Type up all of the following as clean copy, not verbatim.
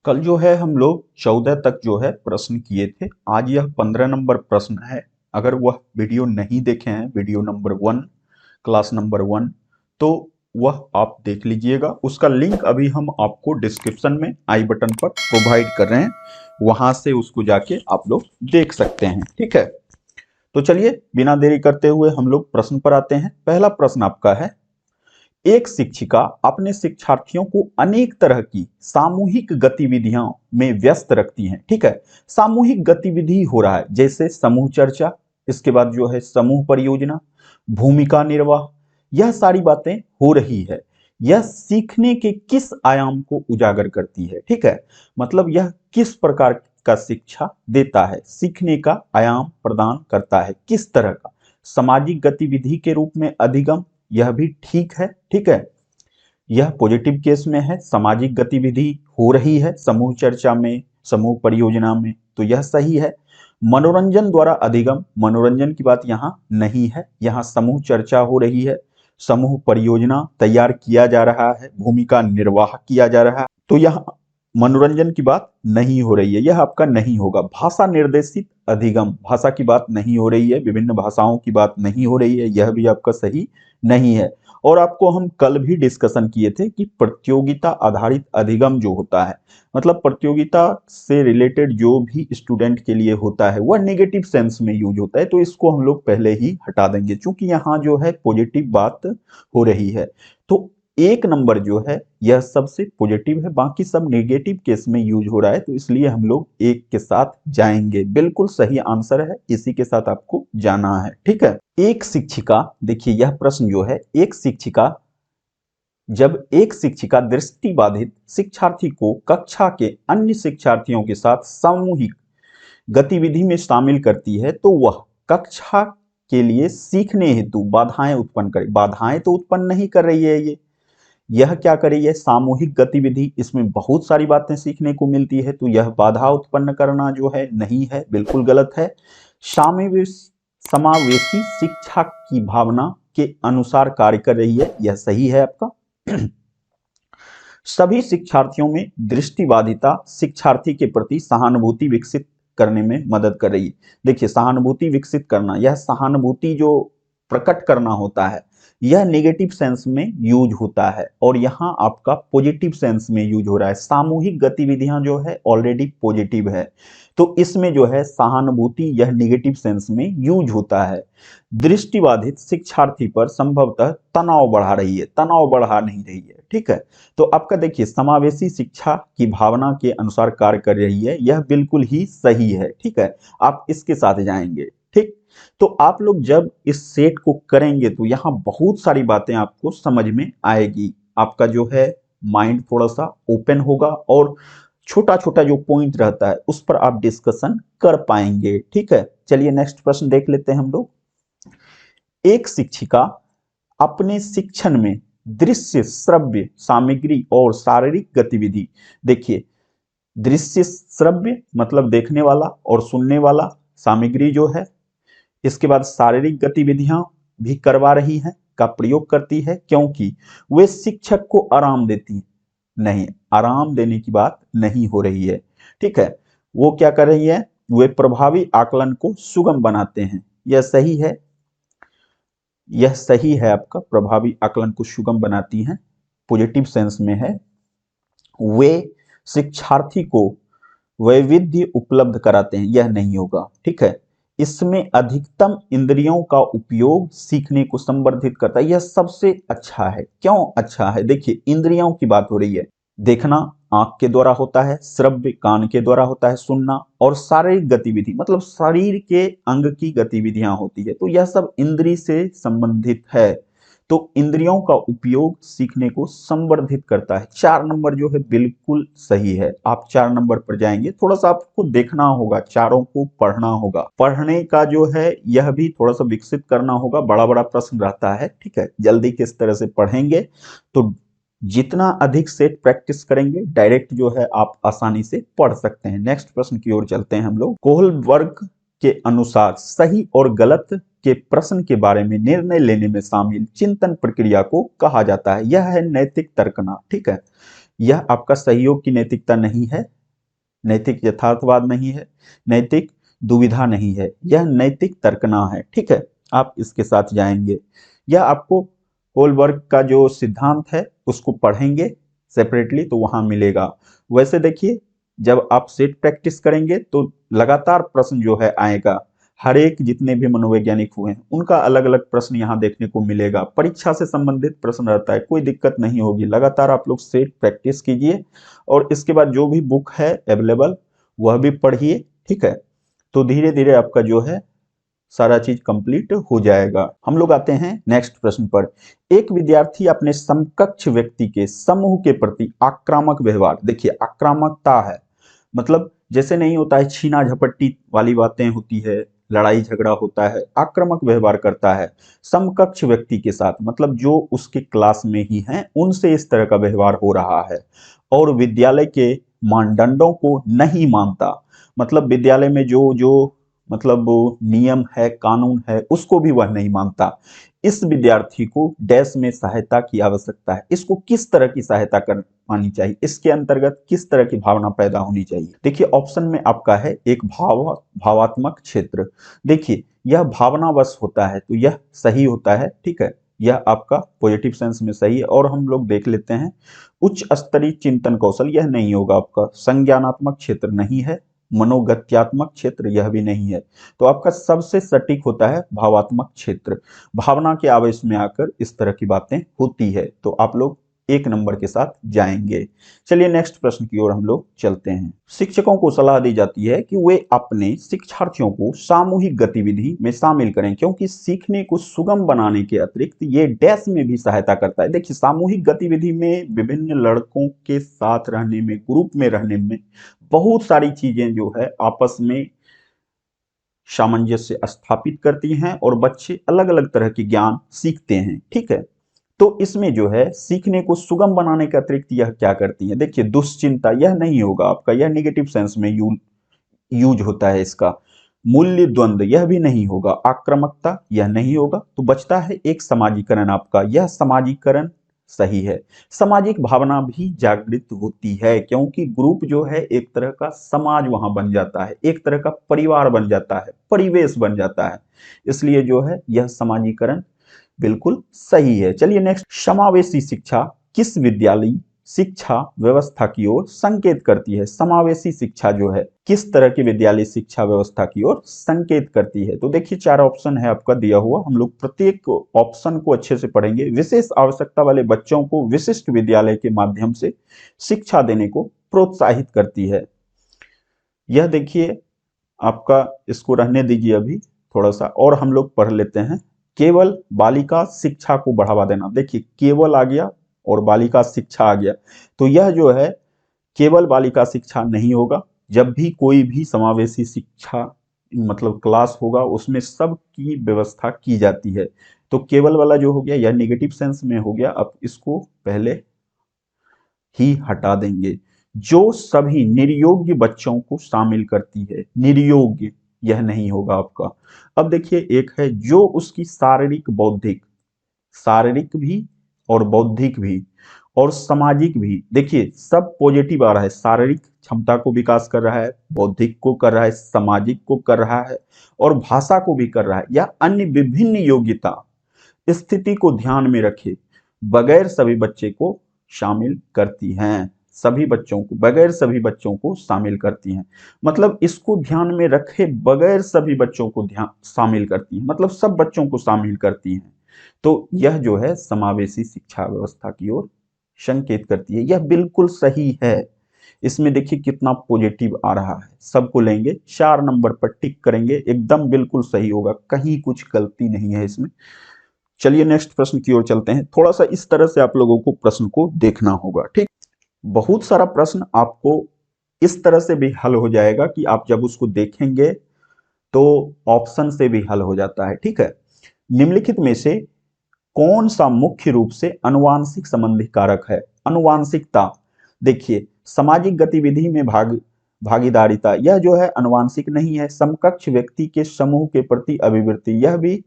कल जो है हम लोग 14 तक जो है प्रश्न किए थे। आज यह 15 नंबर प्रश्न है। अगर वह वीडियो नहीं देखे हैं, वीडियो नंबर 1, क्लास नंबर 1, तो वह आप देख लीजिएगा। उसका लिंक अभी हम आपको डिस्क्रिप्शन में आई बटन पर प्रोवाइड कर रहे हैं, वहां से उसको जाके आप लोग देख सकते हैं। ठीक है, तो चलिए बिना देरी करते हुए हम लोग प्रश्न पर आते हैं। पहला प्रश्न आपका है, एक शिक्षिका अपने शिक्षार्थियों को अनेक तरह की सामूहिक गतिविधियों में व्यस्त रखती हैं। ठीक है, सामूहिक गतिविधि हो रहा है जैसे समूह चर्चा, इसके बाद जो है समूह परियोजना, भूमिका निर्वाह, यह सारी बातें हो रही है। यह सीखने के किस आयाम को उजागर करती है? ठीक है, मतलब यह किस प्रकार का शिक्षा देता है, सीखने का आयाम प्रदान करता है, किस तरह का? सामाजिक गतिविधि के रूप में अधिगम, यह भी ठीक है। ठीक है, यह पॉजिटिव केस में है, सामाजिक गतिविधि हो रही है समूह चर्चा में, समूह परियोजना में, तो यह सही है। मनोरंजन द्वारा अधिगम, मनोरंजन की बात यहाँ नहीं है, यहाँ समूह चर्चा हो रही है, समूह परियोजना तैयार किया जा रहा है, भूमिका निर्वाह किया जा रहा है, तो यह मनोरंजन की बात नहीं हो रही है, यह आपका नहीं होगा। भाषा निर्देशित अधिगम, भाषा की बात नहीं हो रही है, विभिन्न भाषाओं की बात नहीं हो रही है, यह भी आपका सही नहीं है। और आपको हम कल भी डिस्कशन किए थे कि प्रतियोगिता आधारित अधिगम जो होता है, मतलब प्रतियोगिता से रिलेटेड जो भी स्टूडेंट के लिए होता है वह नेगेटिव सेंस में यूज होता है, तो इसको हम लोग पहले ही हटा देंगे क्योंकि यहाँ जो है पॉजिटिव बात हो रही है। तो एक नंबर जो है यह सबसे पॉजिटिव है, बाकी सब नेगेटिव केस में यूज हो रहा है, तो इसलिए हम लोग एक के साथ जाएंगे। बिल्कुल सही आंसर है, इसी के साथ आपको जाना है। ठीक है, एक शिक्षिका, देखिए यह प्रश्न जो है, जब एक शिक्षिका दृष्टिबाधित शिक्षार्थी को कक्षा के अन्य शिक्षार्थियों के साथ सामूहिक गतिविधि में शामिल करती है तो वह कक्षा के लिए सीखने हेतु बाधाएं उत्पन्न करे। बाधाएं तो उत्पन्न नहीं कर रही है यह क्या कर रही है? सामूहिक गतिविधि, इसमें बहुत सारी बातें सीखने को मिलती है, तो यह बाधा उत्पन्न करना जो है नहीं है, बिल्कुल गलत है। समावेश समावेशी शिक्षा की भावना के अनुसार कार्य कर रही है, यह सही है आपका। सभी शिक्षार्थियों में दृष्टिबाधिता शिक्षार्थी के प्रति सहानुभूति विकसित करने में मदद कर रही है। देखिए, सहानुभूति विकसित करना, यह सहानुभूति जो प्रकट करना होता है यह नेगेटिव सेंस में यूज होता है और यहाँ आपका पॉजिटिव सेंस में यूज हो रहा है। सामूहिक गतिविधियां जो है ऑलरेडी पॉजिटिव है, तो इसमें जो है सहानुभूति यह नेगेटिव सेंस में यूज होता है। दृष्टिबाधित शिक्षार्थी पर संभवतः तनाव बढ़ा रही है, तनाव बढ़ा नहीं रही है। ठीक है, तो आपका देखिए समावेशी शिक्षा की भावना के अनुसार कार्य कर रही है, यह बिल्कुल ही सही है। ठीक है, आप इसके साथ जाएंगे। ठीक, तो आप लोग जब इस सेट को करेंगे तो यहाँ बहुत सारी बातें आपको समझ में आएगी, आपका जो है माइंड थोड़ा सा ओपन होगा और छोटा छोटा जो पॉइंट रहता है उस पर आप डिस्कशन कर पाएंगे। ठीक है, चलिए नेक्स्ट प्रश्न देख लेते हैं हम लोग। एक शिक्षिका अपने शिक्षण में दृश्य, श्रव्य सामग्री और शारीरिक गतिविधि, देखिए दृश्य श्रव्य मतलब देखने वाला और सुनने वाला सामग्री जो है, इसके बाद शारीरिक गतिविधियां भी करवा रही हैं, का प्रयोग करती है, क्योंकि वे शिक्षक को आराम देती हैं। नहीं, आराम देने की बात नहीं हो रही है। ठीक है, वो क्या कर रही है? वे प्रभावी आकलन को सुगम बनाते हैं, यह सही है, यह सही है आपका। प्रभावी आकलन को सुगम बनाती हैं, पॉजिटिव सेंस में है। वे शिक्षार्थी को वैविध्य उपलब्ध कराते हैं, यह नहीं होगा। ठीक है, इसमें अधिकतम इंद्रियों का उपयोग सीखने को संवर्धित करता है, यह सबसे अच्छा है। क्यों अच्छा है? देखिए इंद्रियों की बात हो रही है, देखना आंख के द्वारा होता है, श्रव्य कान के द्वारा होता है सुनना, और शारीरिक गतिविधि मतलब शरीर के अंग की गतिविधियां होती है, तो यह सब इंद्रिय से संबंधित है। तो इंद्रियों का उपयोग सीखने को संवर्धित करता है। 4 नंबर जो है बिल्कुल सही है, आप 4 नंबर पर जाएंगे। थोड़ा सा आपको देखना होगा, चारों को पढ़ना होगा, पढ़ने का जो है यह भी थोड़ा सा विकसित करना होगा, बड़ा बड़ा प्रश्न रहता है। ठीक है, जल्दी किस तरह से पढ़ेंगे तो जितना अधिक सेट प्रैक्टिस करेंगे डायरेक्ट जो है आप आसानी से पढ़ सकते हैं। नेक्स्ट प्रश्न की ओर चलते हैं हम लोग। कोहलबर्ग के अनुसार सही और गलत के प्रश्न के बारे में निर्णय लेने में शामिल चिंतन प्रक्रिया को कहा जाता है, यह है नैतिक तर्कना। ठीक है, यह आपका सहयोग की नैतिकता नहीं है, नैतिक यथार्थवाद नहीं है, नैतिक दुविधा नहीं है, यह नैतिक तर्कना है। ठीक है, आप इसके साथ जाएंगे। यह आपको होलबर्ग का जो सिद्धांत है उसको पढ़ेंगे सेपरेटली तो वहां मिलेगा। वैसे देखिए, जब आप सेट प्रैक्टिस करेंगे तो लगातार प्रश्न जो है आएगा। हर एक जितने भी मनोवैज्ञानिक हुए हैं उनका अलग अलग प्रश्न यहाँ देखने को मिलेगा। परीक्षा से संबंधित प्रश्न रहता है, कोई दिक्कत नहीं होगी। लगातार आप लोग सेट प्रैक्टिस कीजिए और इसके बाद जो भी बुक है अवेलेबल वह भी पढ़िए। ठीक है, तो धीरे धीरे आपका जो है सारा चीज कंप्लीट हो जाएगा। हम लोग आते हैं नेक्स्ट प्रश्न पर। एक विद्यार्थी अपने समकक्ष व्यक्ति के समूह के प्रति आक्रामक व्यवहार, देखिए आक्रामकता है मतलब जैसे नहीं होता है छीना झपट्टी वाली बातें होती है, लड़ाई झगड़ा होता है, आक्रामक व्यवहार करता है समकक्ष व्यक्ति के साथ, मतलब जो उसके क्लास में ही हैं उनसे इस तरह का व्यवहार हो रहा है और विद्यालय के मानदंडों को नहीं मानता, मतलब विद्यालय में जो जो मतलब नियम है कानून है उसको भी वह नहीं मानता। इस विद्यार्थी को डैश में सहायता की आवश्यकता है। इसको किस तरह की सहायता कर पानी चाहिए, इसके अंतर्गत किस तरह की भावना पैदा होनी चाहिए। देखिए ऑप्शन में आपका है एक भावात्मक क्षेत्र। देखिए यह भावनावश होता है तो यह सही होता है। ठीक है, यह आपका पॉजिटिव सेंस में सही है। और हम लोग देख लेते हैं उच्च स्तरीय चिंतन कौशल, यह नहीं होगा आपका। संज्ञानात्मक क्षेत्र नहीं है, मनोगत्यात्मक क्षेत्र यह भी नहीं है। तो आपका सबसे सटीक होता है भावात्मक क्षेत्र। भावना के आवेश में आकर इस तरह की बातें होती है, तो आप लोग एक नंबर के साथ जाएंगे। चलिए नेक्स्ट प्रश्न की ओर हम लोग चलते हैं। शिक्षकों को सलाह दी जाती है कि वे अपने शिक्षार्थियों को सामूहिक गतिविधि में शामिल करें क्योंकि सीखने को सुगम बनाने के अतिरिक्त ये डैश में भी सहायता करता है। देखिए सामूहिक गतिविधि में विभिन्न लड़कों के साथ रहने में, ग्रुप में रहने में बहुत सारी चीजें जो है आपस में सामंजस्य स्थापित करती हैं और बच्चे अलग अलग तरह के ज्ञान सीखते हैं। ठीक है, तो इसमें जो है सीखने को सुगम बनाने के अतिरिक्त यह क्या करती है, देखिए दुश्चिंता यह नहीं होगा आपका, यह निगेटिव सेंस में यूज होता है इसका। मूल्य द्वंद्व यह भी नहीं होगा। आक्रामकता यह नहीं होगा। तो बचता है एक समाजीकरण आपका, यह समाजीकरण सही है। सामाजिक भावना भी जागृत होती है क्योंकि ग्रुप जो है एक तरह का समाज वहां बन जाता है, एक तरह का परिवार बन जाता है, परिवेश बन जाता है, इसलिए जो है यह समाजीकरण बिल्कुल सही है। चलिए नेक्स्ट, समावेशी शिक्षा किस विद्यालय शिक्षा व्यवस्था की ओर संकेत करती है। समावेशी शिक्षा जो है किस तरह की विद्यालय शिक्षा व्यवस्था की ओर संकेत करती है। तो देखिए 4 ऑप्शन है आपका दिया हुआ, हम लोग प्रत्येक ऑप्शन को अच्छे से पढ़ेंगे। विशेष आवश्यकता वाले बच्चों को विशिष्ट विद्यालय के माध्यम से शिक्षा देने को प्रोत्साहित करती है। यह देखिए आपका, इसको रहने दीजिए अभी थोड़ा सा और हम लोग पढ़ लेते हैं। केवल बालिका शिक्षा को बढ़ावा देना, देखिए केवल आ गया और बालिका शिक्षा आ गया, तो यह जो है केवल बालिका शिक्षा नहीं होगा। जब भी कोई भी समावेशी शिक्षा मतलब क्लास होगा उसमें सब की व्यवस्था की जाती है। तो केवल वाला जो हो गया यह नेगेटिव सेंस में हो गया, अब इसको पहले ही हटा देंगे। जो सभी निर्योग्य बच्चों को शामिल करती है, निर्योग्य यह नहीं होगा आपका। अब देखिए एक है जो उसकी शारीरिक बौद्धिक, शारीरिक भी और बौद्धिक भी और सामाजिक भी, देखिए सब पॉजिटिव आ रहा है। शारीरिक क्षमता को विकास कर रहा है, बौद्धिक को कर रहा है, सामाजिक को कर रहा है और भाषा को भी कर रहा है, या अन्य विभिन्न योग्यता स्थिति को ध्यान में रखे बगैर सभी बच्चे को शामिल करती हैं। सभी बच्चों को बगैर सभी बच्चों को शामिल करती हैं, मतलब इसको ध्यान में रखे बगैर सभी बच्चों को ध्यान शामिल करती हैं, मतलब सब बच्चों को शामिल करती हैं। तो यह जो है समावेशी शिक्षा व्यवस्था की ओर संकेत करती है, यह बिल्कुल सही है। इसमें देखिए कितना पॉजिटिव आ रहा है, सबको लेंगे 4 नंबर पर टिक करेंगे, एकदम बिल्कुल सही होगा, कहीं कुछ गलती नहीं है इसमें। चलिए नेक्स्ट प्रश्न की ओर चलते हैं। थोड़ा सा इस तरह से आप लोगों को प्रश्न को देखना होगा। ठीक, बहुत सारा प्रश्न आपको इस तरह से भी हल हो जाएगा कि आप जब उसको देखेंगे तो ऑप्शन से भी हल हो जाता है। ठीक है, निम्नलिखित में से कौन सा मुख्य रूप से अनुवांशिक संबंधी कारक है। अनुवांशिकता, देखिए सामाजिक गतिविधि में भागीदारिता, यह जो है अनुवांशिक नहीं है। समकक्ष व्यक्ति के समूह के प्रति अभिवृत्ति, यह भी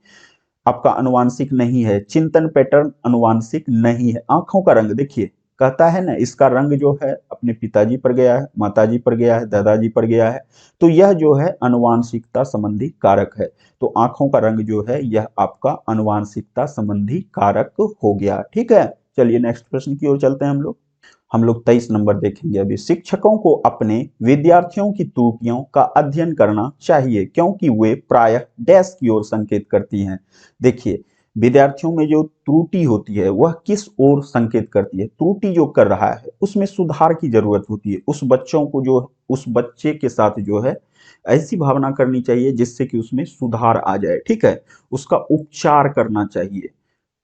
आपका अनुवांशिक नहीं है। चिंतन पैटर्न अनुवांशिक नहीं है। आंखों का रंग, देखिए कहता है ना, इसका रंग जो है अपने पिताजी पर गया है, माताजी पर गया है, दादाजी पर गया है, तो यह जो है अनुवांशिकता संबंधी कारक है। तो आंखों का रंग जो है यह आपका अनुवांशिकता संबंधी कारक हो गया। ठीक है, चलिए नेक्स्ट प्रश्न की ओर चलते हैं हम लोग 23 नंबर देखेंगे अभी। शिक्षकों को अपने विद्यार्थियों की त्रुटियों का अध्ययन करना चाहिए क्योंकि वे प्रायः डैश की ओर संकेत करती हैं। देखिए, विद्यार्थियों में जो त्रुटि होती है वह किस ओर संकेत करती है? त्रुटि जो कर रहा है उसमें सुधार की जरूरत होती है। उस बच्चे के साथ जो है ऐसी भावना करनी चाहिए जिससे कि उसमें सुधार आ जाए। ठीक है, उसका उपचार करना चाहिए,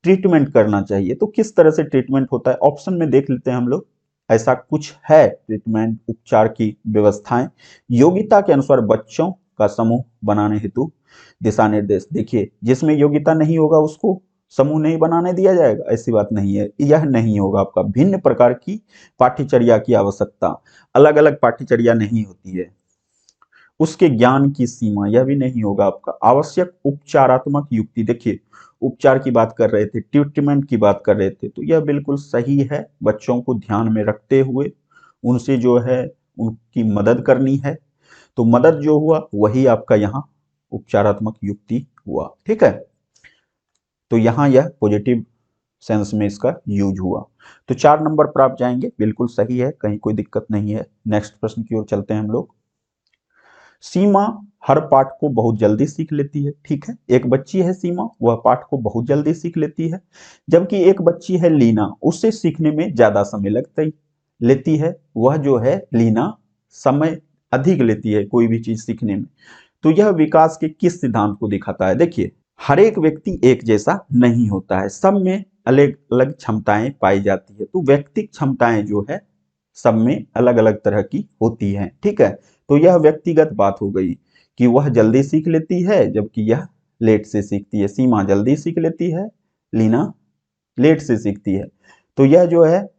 ट्रीटमेंट करना चाहिए। तो किस तरह से ट्रीटमेंट होता है, ऑप्शन में देख लेते हैं हम लोग। ऐसा कुछ है ट्रीटमेंट उपचार की व्यवस्थाएं। योग्यता के अनुसार बच्चों का समूह बनाने हेतु दिशा निर्देश। देखिए, जिसमें योग्यता नहीं होगा उसको समूह नहीं बनाने दिया जाएगा, ऐसी बात नहीं है। यह नहीं होगा आपका। भिन्न प्रकार की पाठ्यचर्या की आवश्यकता, अलग अलग पाठ्यचर्या नहीं होती है। उसके ज्ञान की सीमा, यह भी नहीं होगा आपका। आवश्यक उपचारात्मक युक्ति, देखिए उपचार की बात कर रहे थे, ट्रीटमेंट की बात कर रहे थे, तो यह बिल्कुल सही है। बच्चों को ध्यान में रखते हुए उनसे जो है उनकी मदद करनी है। तो मदद जो हुआ वही आपका यहाँ उपचारात्मक युक्ति हुआ। ठीक है, तो यहाँ यह पॉजिटिव सेंस में इसका यूज हुआ। तो 4 नंबर पर आप जाएंगे, बिल्कुल सही है, कहीं कोई दिक्कत नहीं है। नेक्स्ट प्रश्न की ओर चलते हैं हम लोग। सीमा हर पाठ को बहुत जल्दी सीख लेती है। ठीक है, एक बच्ची है सीमा, वह पाठ को बहुत जल्दी सीख लेती है, जबकि एक बच्ची है लीना, उससे सीखने में ज्यादा समय लेती है। वह जो है लीना समय अधिक लेती है कोई भी चीज सीखने में। तो यह विकास के किस सिद्धांत को दिखाता है? देखिए, हर एक व्यक्ति एक जैसा नहीं होता है, सब में अलग अलग क्षमताएं पाई जाती है। तो व्यक्तिगत क्षमताएं जो है सब में अलग अलग तरह की होती हैं। ठीक है, तो यह व्यक्तिगत बात हो गई कि वह जल्दी सीख लेती है जबकि यह लेट से सीखती है। सीमा जल्दी सीख लेती है, लीना लेट से सीखती है। तो यह जो है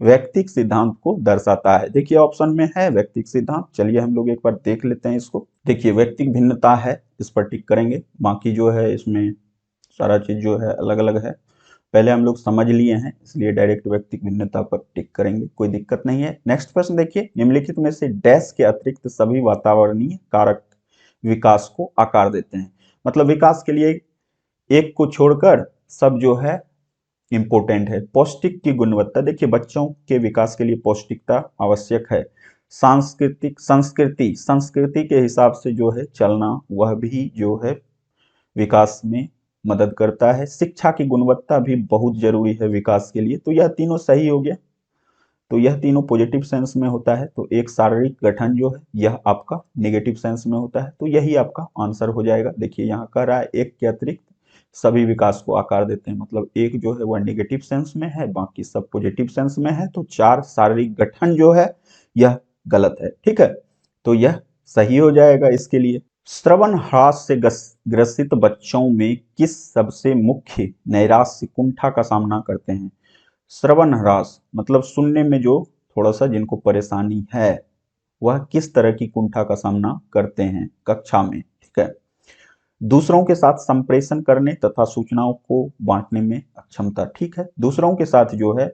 व्यक्तिक सिद्धांत को दर्शाता है। देखिए ऑप्शन में है व्यक्तिक सिद्धांत। चलिए हम लोग एक बार देख लेते हैं इसको। देखिए व्यक्तिक भिन्नता है, इस पर टिक करेंगे। बाकी जो है इसमें सारा चीज जो है अलग अलग है, पहले हम लोग समझ लिए हैं, इसलिए डायरेक्ट व्यक्तिक भिन्नता पर टिक करेंगे, कोई दिक्कत नहीं है। नेक्स्ट प्रश्न देखिए, निम्नलिखित में से डैश के अतिरिक्त सभी वातावरणीय कारक विकास को आकार देते हैं। मतलब विकास के लिए एक को छोड़कर सब जो है इंपॉर्टेंट है। पौष्टिक की गुणवत्ता, देखिए बच्चों के विकास के लिए पौष्टिकता आवश्यक है। सांस्कृतिक संस्कृति के हिसाब से जो है चलना, वह भी जो है विकास में मदद करता है। शिक्षा की गुणवत्ता भी बहुत जरूरी है विकास के लिए। तो यह तीनों सही हो गया, तो यह तीनों पॉजिटिव सेंस में होता है। तो एक शारीरिक गठन जो है यह आपका नेगेटिव सेंस में होता है, तो यही आपका आंसर हो जाएगा। देखिए यहाँ कह रहा है एक के अतिरिक्त सभी विकास को आकार देते हैं, मतलब एक जो है वह नेगेटिव सेंस में है, बाकी सब पॉजिटिव सेंस में है। तो 4 शारीरिक गठन जो है यह गलत है। ठीक है, तो यह सही हो जाएगा इसके लिए। श्रवण ह्रास से ग्रसित बच्चों में किस सबसे मुख्य नैराश्य कुंठा का सामना करते हैं? श्रवण ह्रास मतलब सुनने में जो थोड़ा सा जिनको परेशानी है, वह किस तरह की कुंठा का सामना करते हैं कक्षा में। ठीक है, दूसरों के साथ संप्रेषण करने तथा सूचनाओं को बांटने में अक्षमता। ठीक है, दूसरों के साथ जो है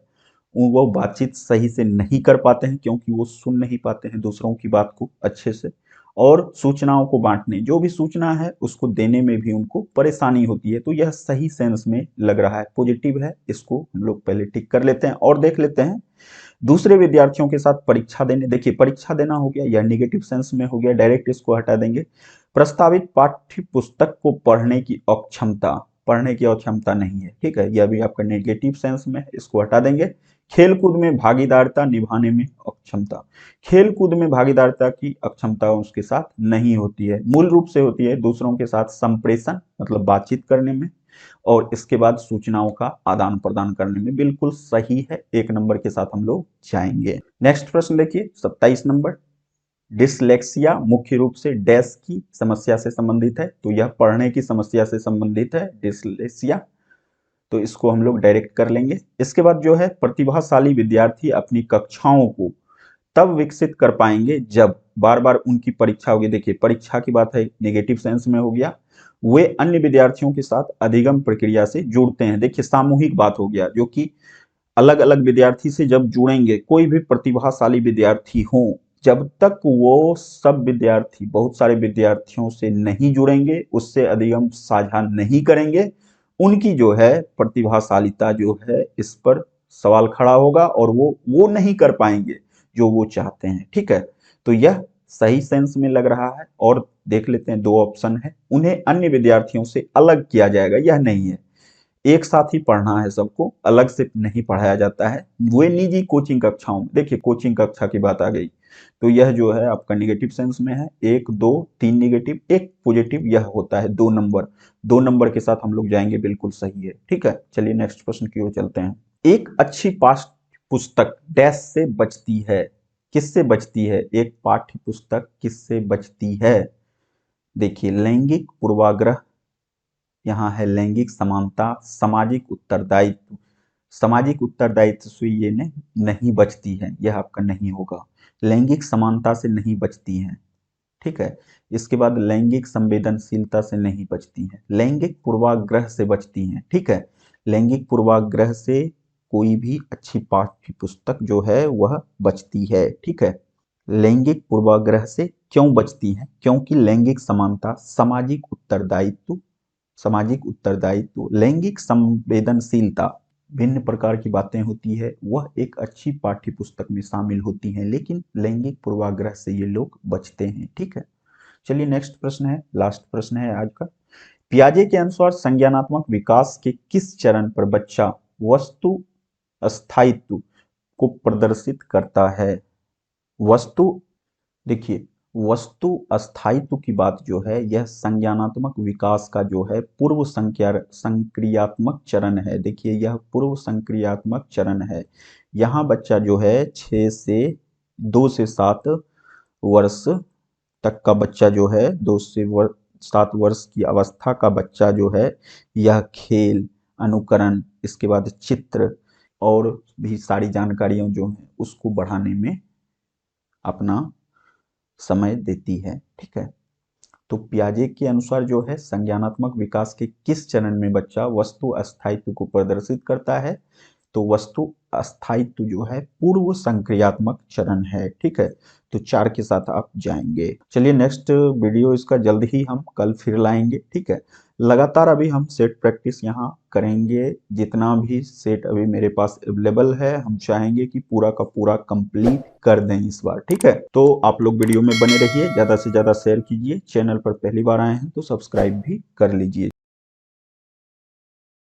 वो बातचीत सही से नहीं कर पाते हैं क्योंकि वो सुन नहीं पाते हैं दूसरों की बात को अच्छे से, और सूचनाओं को बांटने, जो भी सूचना है उसको देने में भी उनको परेशानी होती है। तो यह सही सेंस में लग रहा है, पॉजिटिव है, इसको हम लोग पहले टिक कर लेते हैं और देख लेते हैं। दूसरे विद्यार्थियों के साथ परीक्षा देने, देखिए परीक्षा देना हो गया, यह नेगेटिव सेंस में हो गया, डायरेक्ट इसको हटा देंगे। प्रस्तावित पाठ्य पुस्तक को पढ़ने की अक्षमता नहीं है। ठीक है, यह भी आपका नेगेटिव सेंस में है, इसको हटा देंगे। खेलकूद में भागीदारिता निभाने में अक्षमता, खेलकूद में भागीदारिता की अक्षमता उसके साथ नहीं होती है, मूल रूप से होती है दूसरों के साथ संप्रेषण मतलब बातचीत करने में, और इसके बाद सूचनाओं का आदान प्रदान करने में। बिल्कुल सही है, 1 नंबर के साथ हम लोग जाएंगे। नेक्स्ट प्रश्न देखिए 27 नंबर। डिसलेक्सिया मुख्य रूप से डैश की समस्या से संबंधित है, तो यह पढ़ने की समस्या से संबंधित है डिसलेक्सिया, तो इसको हम लोग डायरेक्ट कर लेंगे। इसके बाद जो है प्रतिभाशाली विद्यार्थी अपनी कक्षाओं को तब विकसित कर पाएंगे जब बार बार उनकी परीक्षा होगी। देखिए परीक्षा की बात है, नेगेटिव सेंस में हो गया। वे अन्य विद्यार्थियों के साथ अधिगम प्रक्रिया से जुड़ते हैं, देखिए सामूहिक बात हो गया, जो कि अलग अलग विद्यार्थी से जब जुड़ेंगे, कोई भी प्रतिभाशाली विद्यार्थी हो, जब तक वो सब विद्यार्थी बहुत सारे विद्यार्थियों से नहीं जुड़ेंगे, उससे अधिगम साझा नहीं करेंगे, उनकी जो है प्रतिभाशालिता जो है इस पर सवाल खड़ा होगा और वो नहीं कर पाएंगे जो वो चाहते हैं। ठीक है, तो यह सही सेंस में लग रहा है। और देख लेते हैं, दो ऑप्शन है, उन्हें अन्य विद्यार्थियों से अलग किया जाएगा, यह नहीं है। एक साथ ही पढ़ना है सबको, अलग से नहीं पढ़ाया जाता है। वे निजी कोचिंग कक्षाओं में, देखिए कोचिंग कक्षा की बात आ गई, तो यह जो है आपका निगेटिव सेंस में है। एक दो तीन निगेटिव, एक पॉजिटिव, यह होता है 2 नंबर। 2 नंबर के साथ हम लोग जाएंगे, बिल्कुल सही है। ठीक है, चलिए नेक्स्ट प्रश्न की ओर चलते हैं। एक अच्छी पाठ्य पुस्तक डैश से बचती है, किससे बचती है? एक पाठ्य पुस्तक किससे बचती है? देखिए, लैंगिक पूर्वाग्रह, यहाँ है लैंगिक समानता, सामाजिक उत्तरदायित्व। सामाजिक उत्तरदायित्व से ये नहीं बचती है, यह आपका नहीं होगा। लैंगिक समानता से नहीं बचती है। ठीक है, इसके बाद लैंगिक संवेदनशीलता से नहीं बचती है, लैंगिक पूर्वाग्रह से बचती हैं। ठीक है, लैंगिक पूर्वाग्रह से कोई भी अच्छी पाठ्य पुस्तक जो है वह बचती है। ठीक है, लैंगिक पूर्वाग्रह से क्यों बचती है? क्योंकि लैंगिक समानता, सामाजिक उत्तरदायित्व, लैंगिक संवेदनशीलता, भिन्न प्रकार की बातें होती है, वह एक अच्छी पाठ्य पुस्तक में शामिल होती हैं, लेकिन लैंगिक पूर्वाग्रह से ये लोग बचते हैं। ठीक है, चलिए नेक्स्ट प्रश्न है, लास्ट प्रश्न है आज का। पियाजे के अनुसार संज्ञानात्मक विकास के किस चरण पर बच्चा वस्तु स्थायित्व को प्रदर्शित करता है? वस्तु, देखिए, वस्तु अस्थायित्व की बात जो है यह संज्ञानात्मक विकास का जो है पूर्व संक्रियात्मक चरण है। देखिए, यह पूर्व संक्रियात्मक चरण है। यहाँ बच्चा जो है 2 से 7 वर्ष तक का बच्चा जो है, 2 से 7 वर्ष की अवस्था का बच्चा जो है, यह खेल, अनुकरण, इसके बाद चित्र और भी सारी जानकारियां जो हैं उसको बढ़ाने में अपना समय देती है। ठीक है, तो पियाजे के अनुसार जो है संज्ञानात्मक विकास के किस चरण में बच्चा वस्तु अस्थायित्व को प्रदर्शित करता है? तो वस्तु अस्थायित्व जो है पूर्व संक्रियात्मक चरण है। ठीक है, तो 4 के साथ आप जाएंगे। चलिए नेक्स्ट वीडियो इसका जल्द ही हम कल फिर लाएंगे। ठीक है, लगातार अभी हम सेट प्रैक्टिस यहाँ करेंगे, जितना भी सेट अभी मेरे पास अवेलेबल है हम चाहेंगे कि पूरा का पूरा कंप्लीट कर दें इस बार। ठीक है, तो आप लोग वीडियो में बने रहिए, ज़्यादा से ज़्यादा शेयर कीजिए, चैनल पर पहली बार आए हैं तो सब्सक्राइब भी कर लीजिए।